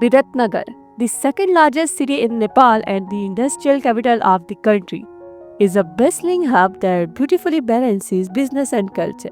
Biratnagar, the second largest city in Nepal and the industrial capital of the country, is a bustling hub that beautifully balances business and culture.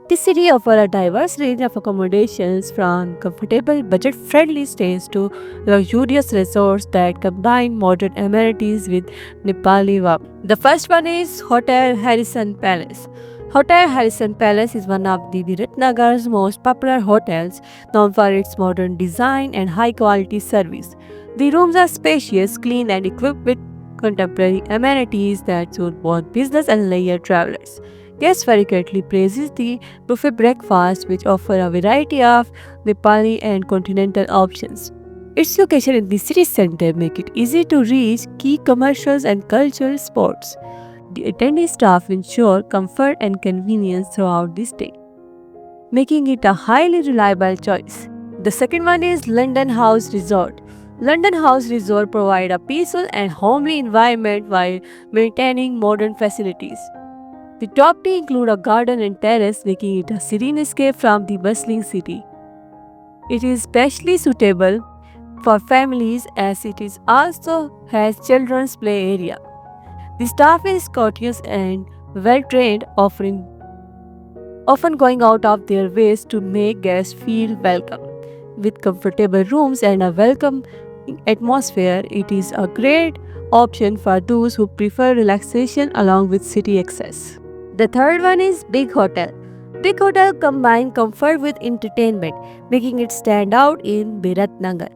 The city offers a diverse range of accommodations from comfortable budget-friendly stays to luxurious resorts that combine modern amenities with Nepali warmth. The first one is Hotel Harrison Palace. Hotel Harrison Palace is one of the Viratnagar's most popular hotels, known for its modern design and high-quality service. The rooms are spacious, clean, and equipped with contemporary amenities that suit both business and leisure travelers. Guests frequently praises the buffet breakfast, which offer a variety of Nepali and continental options. Its location in the city center make it easy to reach key commercials and cultural spots. The attending staff ensure comfort and convenience throughout the stay, making it a highly reliable choice. The second one is London House Resort. London House Resort provide a peaceful and homely environment while maintaining modern facilities. The top tier include a garden and terrace, making it a serene escape from the bustling city. It is especially suitable for families as it is also has children's play area. The staff is courteous and well trained, often going out of their ways to make guests feel welcome. With comfortable rooms and a welcoming atmosphere, it is a great option for those who prefer relaxation along with city access. The third one is Big Hotel. Big Hotel combines comfort with entertainment, making it stand out in Biratnagar.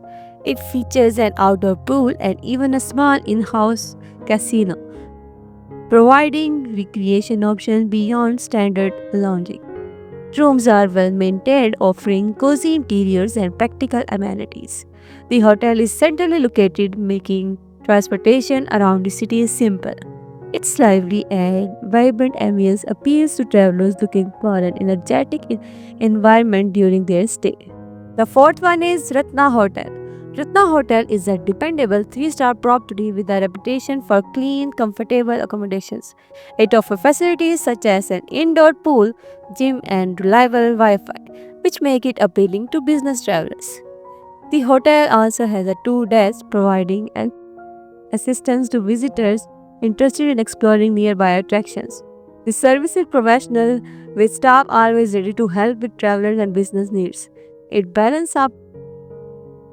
It features an outdoor pool and even a small in-house casino, providing recreation options beyond standard lounging. Rooms are well maintained, offering cozy interiors and practical amenities. The hotel is centrally located, making transportation around the city simple. Its lively and vibrant ambience appeals to travelers looking for an energetic environment during their stay. The fourth one is Ratna Hotel. Ratna Hotel is a dependable three-star property with a reputation for clean, comfortable accommodations. It offers facilities such as an indoor pool, gym, and reliable Wi-Fi, which make it appealing to business travelers. The hotel also has a tour desk providing an assistance to visitors interested in exploring nearby attractions. The service is professional with staff always ready to help with travelers and business needs. It balances up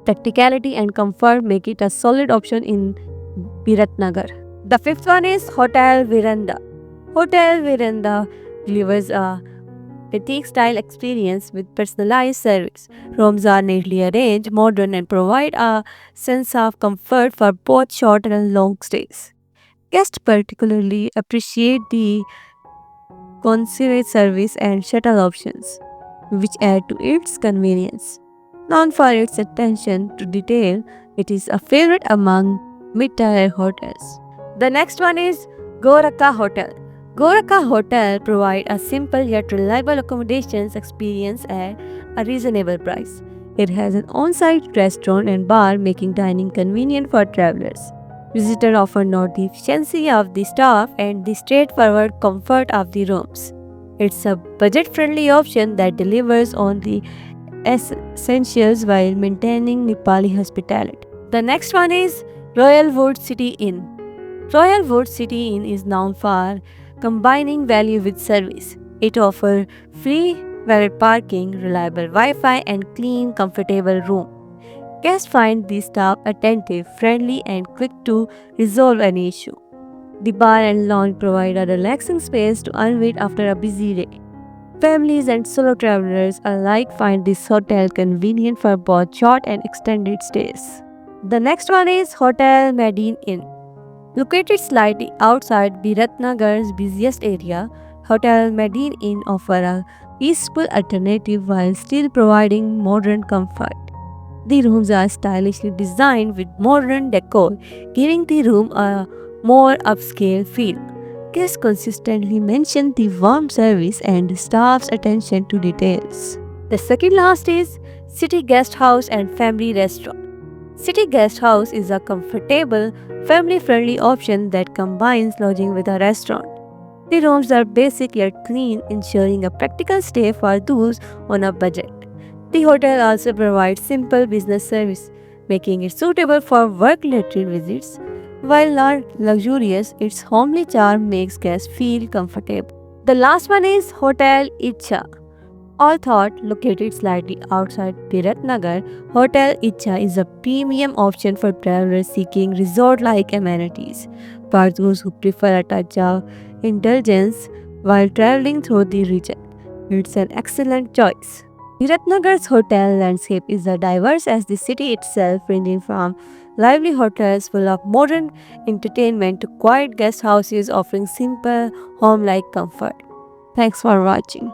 practicality and comfort, make it a solid option in Biratnagar. The fifth one is Hotel Viranda. Hotel Viranda delivers a boutique style experience with personalized service. Rooms are neatly arranged, modern, and provide a sense of comfort for both short and long stays. Guests particularly appreciate the concierge service and shuttle options, which add to its convenience. Known for its attention to detail, it is a favorite among mid-tier hotels. The next one is Goraka Hotel. Goraka Hotel provides a simple yet reliable accommodations experience at a reasonable price. It has an on-site restaurant and bar, making dining convenient for travelers. Visitors often note the efficiency of the staff and the straightforward comfort of the rooms. It's a budget-friendly option that delivers on the essentials while maintaining Nepali hospitality. The next one is Royal Wood City Inn. Royal Wood City Inn is known for combining value with service. It offers free valet parking, reliable Wi-Fi, and clean, comfortable room. Guests find the staff attentive, friendly, and quick to resolve any issue. The bar and lounge provide a relaxing space to unwind after a busy day. Families and solo travelers alike find this hotel convenient for both short and extended stays. The next one is Hotel Medine Inn. Located slightly outside Biratnagar's busiest area, Hotel Medine Inn offers a peaceful alternative while still providing modern comfort. The rooms are stylishly designed with modern decor, giving the room a more upscale feel. Guests consistently mention the warm service and staff's attention to details. The second last is City Guest House and Family Restaurant. City Guest House is a comfortable, family-friendly option that combines lodging with a restaurant. The rooms are basic yet clean, ensuring a practical stay for those on a budget. The hotel also provides simple business service. making it suitable for work-related visits. While not luxurious, its homely charm makes guests feel comfortable. The last one is Hotel Icha. Although located slightly outside Biratnagar, Hotel Icha is a premium option for travelers seeking resort-like amenities. For those who prefer a touch of indulgence while traveling through the region, it's an excellent choice. Biratnagar's hotel landscape is as diverse as the city itself, ranging from lively hotels full of modern entertainment to quiet guest houses offering simple, home-like comfort. Thanks for watching.